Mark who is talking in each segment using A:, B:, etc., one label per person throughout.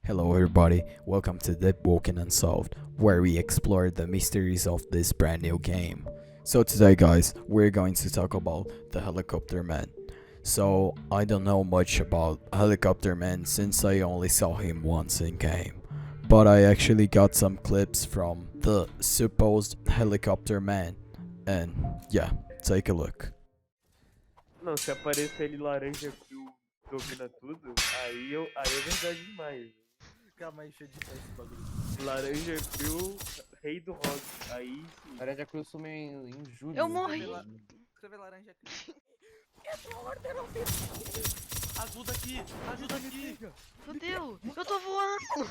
A: Hello everybody, welcome to Deepwoken Unsolved, where we explore the mysteries of this brand new game. So today guys, we're going to talk about the Helicopter Man. So I don't know much about Helicopter Man since I only saw him once in game. But I actually got some clips from the supposed Helicopter Man. And yeah, take a look.
B: Não, se aparecer ele laranja que o domina tudo, aí é verdade demais.
C: Calma aí, deixa eu editar esse bagulho.
B: Laranja Crew, rei do rock. Aí sim.
D: Laranja Cruz sumiu em julho.
E: Eu morri.
C: Escreve laranja aqui.
E: Ajuda aqui! Ajuda aqui! Meu Deus! Eu tô voando!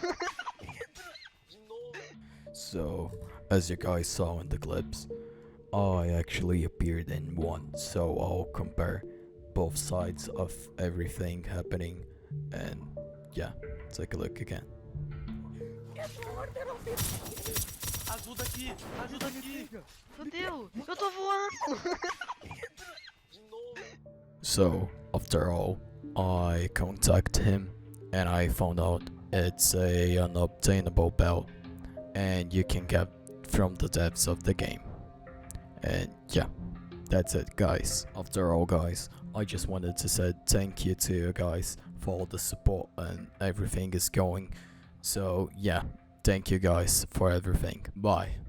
A: So, as you guys saw in the clips, I actually appeared in one, so I'll compare both sides of everything happening, and yeah, take a look again.
E: Ajuda aqui! Ajuda aqui! Meu Deus! Eu tô voando!
A: So, after all, I contacted him, and I found out it's a unobtainable belt, and you can get from the depths of the game. And yeah, that's it guys. After all guys, I just wanted to say thank you to you guys for all the support and everything is going. So yeah, thank you guys for everything. Bye.